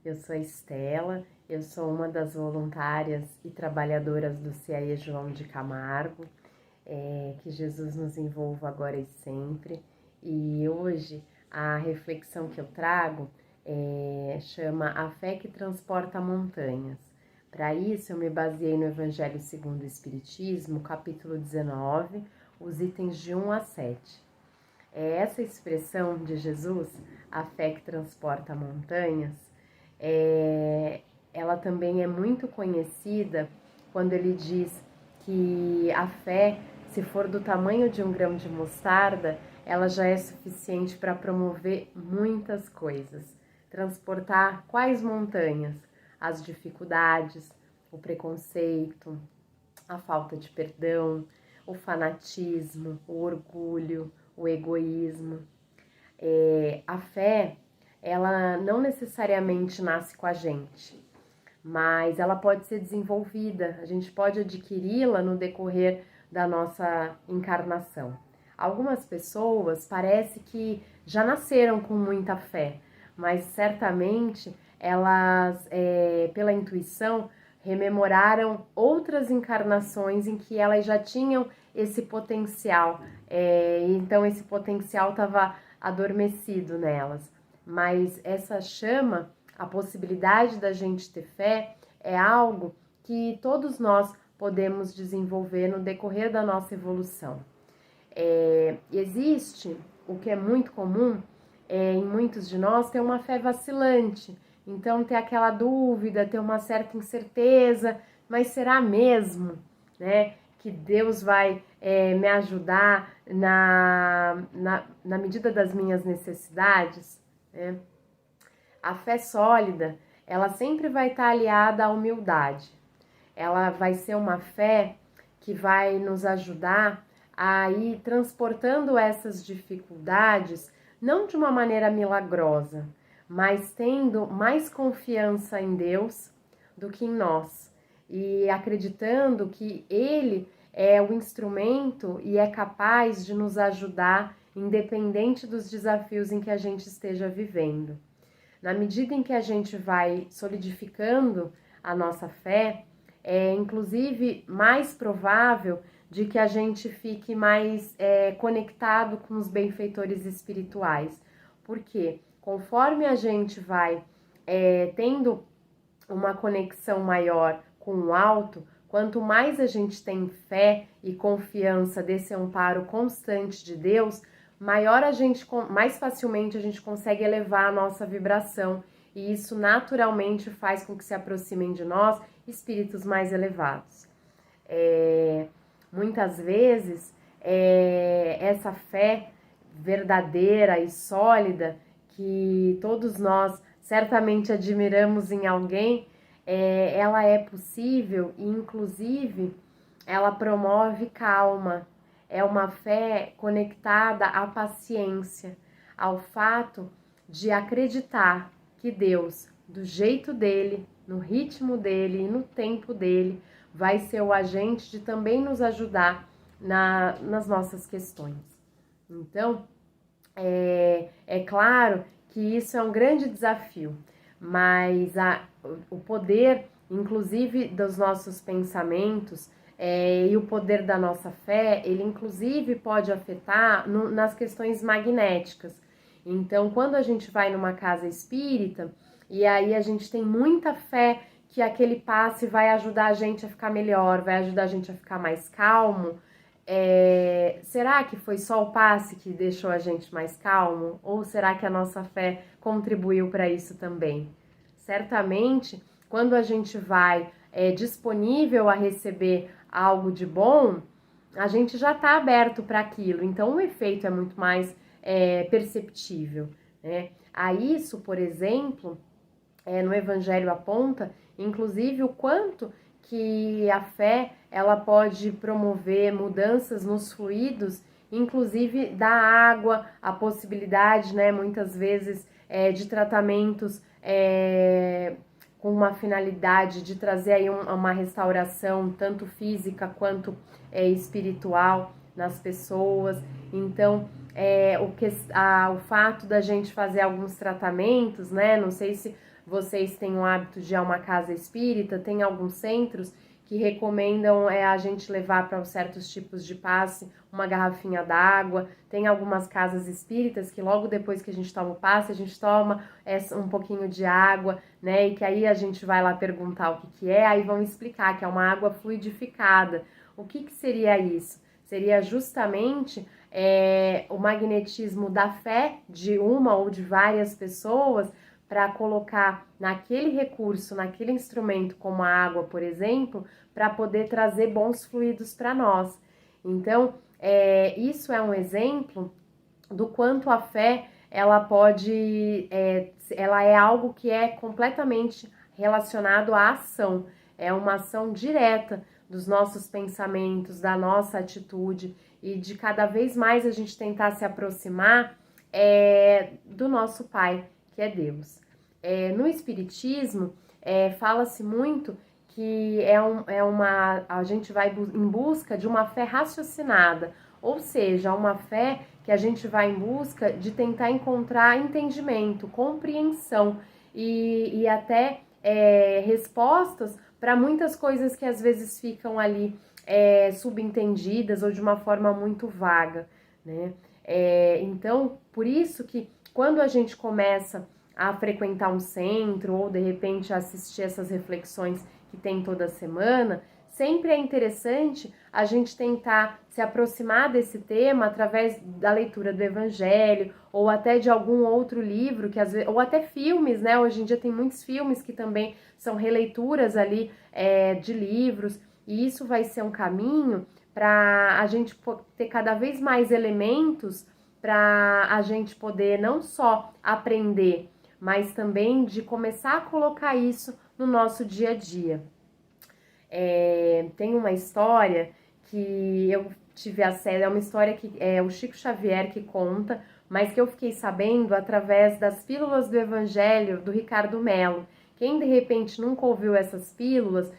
eu sou a Estela, eu sou uma das voluntárias e trabalhadoras do CIAE João de Camargo, que Jesus nos envolva agora e sempre. E hoje a reflexão que eu trago chama A Fé que Transporta Montanhas. Para isso eu me baseei no Evangelho segundo o Espiritismo, capítulo 19, os itens de 1 a 7. Essa expressão de Jesus, a fé que transporta montanhas, ela também é muito conhecida quando ele diz que a fé, se for do tamanho de um grão de mostarda, ela já é suficiente para promover muitas coisas. Transportar quais montanhas? As dificuldades, o preconceito, a falta de perdão, o fanatismo, o orgulho, o egoísmo. A fé, ela não necessariamente nasce com a gente, mas ela pode ser desenvolvida, a gente pode adquiri-la no decorrer da nossa encarnação. Algumas pessoas parece que já nasceram com muita fé, mas certamente elas, pela intuição, rememoraram outras encarnações em que elas já tinham esse potencial, então esse potencial estava adormecido nelas. Mas essa chama, a possibilidade da gente ter fé, é algo que todos nós podemos desenvolver no decorrer da nossa evolução. Existe, o que é muito comum em muitos de nós, ter uma fé vacilante. Então, ter aquela dúvida, ter uma certa incerteza, mas será mesmo, né, que Deus vai me ajudar na medida das minhas necessidades? Né? A fé sólida, ela sempre vai estar aliada à humildade. Ela vai ser uma fé que vai nos ajudar a ir transportando essas dificuldades, não de uma maneira milagrosa, mas tendo mais confiança em Deus do que em nós. E acreditando que Ele é o instrumento e é capaz de nos ajudar, independente dos desafios em que a gente esteja vivendo. Na medida em que a gente vai solidificando a nossa fé, é inclusive mais provável de que a gente fique mais conectado com os benfeitores espirituais. Porque conforme a gente vai tendo uma conexão maior com o alto, quanto mais a gente tem fé e confiança desse amparo constante de Deus, mais facilmente a gente consegue elevar a nossa vibração. E isso naturalmente faz com que se aproximem de nós espíritos mais elevados. Muitas vezes, essa fé verdadeira e sólida que todos nós certamente admiramos em alguém, ela é possível e, inclusive, ela promove calma. É uma fé conectada à paciência, ao fato de acreditar que Deus, do jeito dele, no ritmo dele e no tempo dele, vai ser o agente de também nos ajudar nas nossas questões. Então, é claro que isso é um grande desafio, mas o poder, inclusive, dos nossos pensamentos e o poder da nossa fé, ele inclusive pode afetar nas questões magnéticas. Então, quando a gente vai numa casa espírita e aí a gente tem muita fé que aquele passe vai ajudar a gente a ficar melhor, vai ajudar a gente a ficar mais calmo, será que foi só o passe que deixou a gente mais calmo? Ou será que a nossa fé contribuiu para isso também? Certamente, quando a gente vai disponível a receber algo de bom, a gente já está aberto para aquilo, então o efeito é muito mais perceptível. Né? A isso, por exemplo, no Evangelho aponta, inclusive, o quanto que a fé ela pode promover mudanças nos fluidos, inclusive da água, a possibilidade, né, muitas vezes, de tratamentos com uma finalidade de trazer aí uma restauração, tanto física quanto espiritual nas pessoas. Então, o fato da gente fazer alguns tratamentos, né? Não sei se vocês têm o hábito de ir a uma casa espírita, tem alguns centros que recomendam a gente levar para certos tipos de passe uma garrafinha d'água. Tem algumas casas espíritas que logo depois que a gente toma o passe, a gente toma um pouquinho de água, né? E que aí a gente vai lá perguntar o que é, aí vão explicar que é uma água fluidificada. O que seria isso? Seria justamente o magnetismo da fé de uma ou de várias pessoas para colocar naquele recurso, naquele instrumento, como a água, por exemplo, para poder trazer bons fluidos para nós. Então, isso é um exemplo do quanto a fé, ela pode, ela é algo que é completamente relacionado à ação, é uma ação direta dos nossos pensamentos, da nossa atitude e de cada vez mais a gente tentar se aproximar do nosso Pai, que é Deus. No Espiritismo, fala-se muito que a gente vai em busca de uma fé raciocinada, ou seja, uma fé que a gente vai em busca de tentar encontrar entendimento, compreensão e até respostas para muitas coisas que às vezes ficam ali subentendidas ou de uma forma muito vaga, né? Então, por isso que quando a gente começa a frequentar um centro ou de repente assistir essas reflexões que tem toda semana, sempre é interessante a gente tentar se aproximar desse tema através da leitura do Evangelho ou até de algum outro livro, que às vezes, ou até filmes, né? Hoje em dia tem muitos filmes que também são releituras ali de livros, e isso vai ser um caminho para a gente ter cada vez mais elementos para a gente poder não só aprender, mas também de começar a colocar isso no nosso dia a dia. Tem uma história que eu tive acesso, é uma história que é o Chico Xavier que conta, mas que eu fiquei sabendo através das Pílulas do Evangelho do Ricardo Mello. Quem de repente nunca ouviu essas pílulas,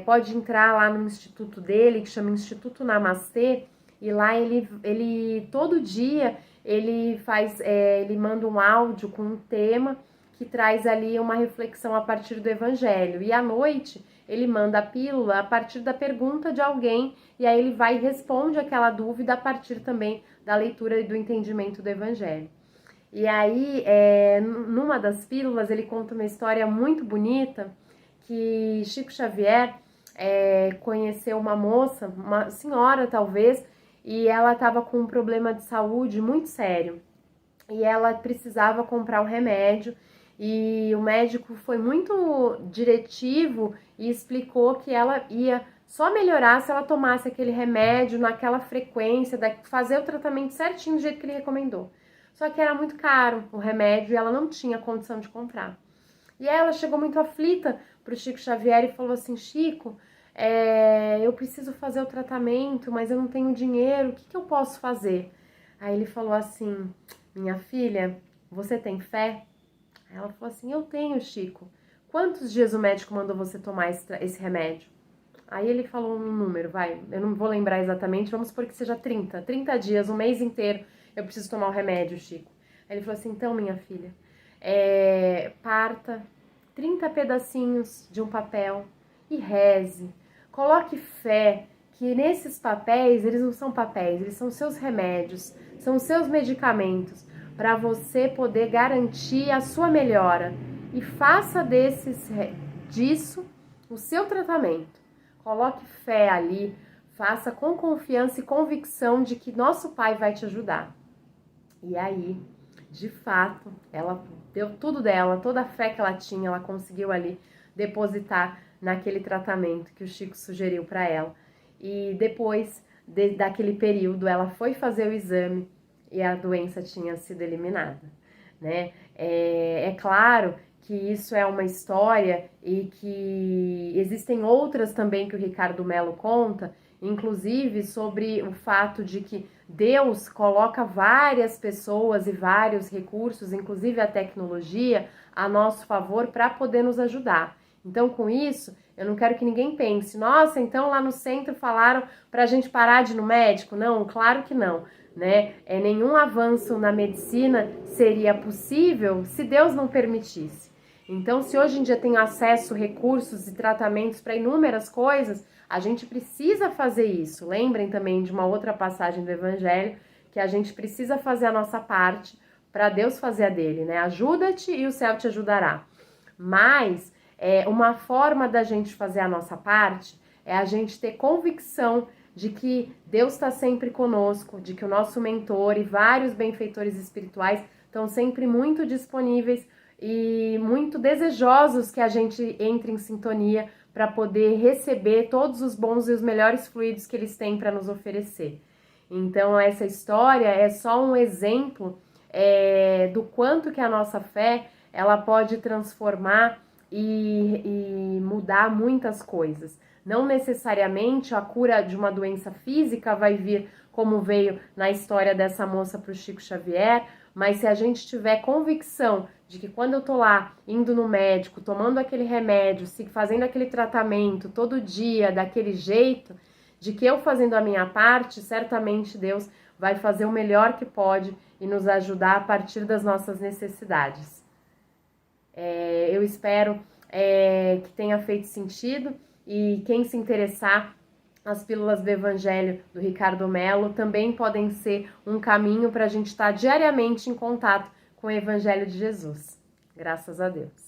pode entrar lá no instituto dele, que chama Instituto Namastê, e lá ele todo dia ele manda um áudio com um tema que traz ali uma reflexão a partir do Evangelho. E à noite ele manda a pílula a partir da pergunta de alguém, e aí ele vai e responde aquela dúvida a partir também da leitura e do entendimento do Evangelho. E aí, numa das pílulas, ele conta uma história muito bonita, que Chico Xavier conheceu uma moça, uma senhora talvez, e ela estava com um problema de saúde muito sério. E ela precisava comprar um remédio, e o médico foi muito diretivo e explicou que ela ia só melhorar se ela tomasse aquele remédio naquela frequência, fazer o tratamento certinho do jeito que ele recomendou. Só que era muito caro o remédio e ela não tinha condição de comprar. E aí ela chegou muito aflita para o Chico Xavier e falou assim: Chico, eu preciso fazer o tratamento, mas eu não tenho dinheiro, o que eu posso fazer? Aí ele falou assim: minha filha, você tem fé? Ela falou assim: eu tenho, Chico. Quantos dias o médico mandou você tomar esse remédio? Aí ele falou um número, eu não vou lembrar exatamente, vamos supor que seja 30 dias, um mês inteiro, eu preciso tomar o remédio, Chico. Aí ele falou assim: então, minha filha, parta 30 pedacinhos de um papel e reze. Coloque fé que nesses papéis, eles não são papéis, eles são seus remédios, são seus medicamentos, para você poder garantir a sua melhora. E faça disso o seu tratamento. Coloque fé ali, faça com confiança e convicção de que nosso Pai vai te ajudar. E aí, de fato, ela deu tudo dela, toda a fé que ela tinha, ela conseguiu ali depositar naquele tratamento que o Chico sugeriu para ela. E depois daquele período, ela foi fazer o exame e a doença tinha sido eliminada, né? É claro que isso é uma história e que existem outras também que o Ricardo Mello conta, inclusive sobre o fato de que Deus coloca várias pessoas e vários recursos, inclusive a tecnologia, a nosso favor para poder nos ajudar. Então, com isso, eu não quero que ninguém pense: nossa, então lá no centro falaram para a gente parar de ir no médico. Não, claro que não. né? Nenhum avanço na medicina seria possível se Deus não permitisse. Então, se hoje em dia tem acesso, recursos e tratamentos para inúmeras coisas, a gente precisa fazer isso. Lembrem também de uma outra passagem do Evangelho, que a gente precisa fazer a nossa parte para Deus fazer a dele, né? Ajuda-te e o céu te ajudará. Mas uma forma da gente fazer a nossa parte é a gente ter convicção de que Deus está sempre conosco, de que o nosso mentor e vários benfeitores espirituais estão sempre muito disponíveis e muito desejosos que a gente entre em sintonia para poder receber todos os bons e os melhores fluidos que eles têm para nos oferecer. Então, essa história é só um exemplo do quanto que a nossa fé ela pode transformar e mudar muitas coisas. Não necessariamente a cura de uma doença física vai vir como veio na história dessa moça para o Chico Xavier, mas se a gente tiver convicção de que quando eu tô lá, indo no médico, tomando aquele remédio, fazendo aquele tratamento todo dia, daquele jeito, de que eu fazendo a minha parte, certamente Deus vai fazer o melhor que pode e nos ajudar a partir das nossas necessidades. Eu espero que tenha feito sentido e quem se interessar, as pílulas do Evangelho do Ricardo Mello também podem ser um caminho para a gente estar diariamente em contato com o Evangelho de Jesus. Graças a Deus.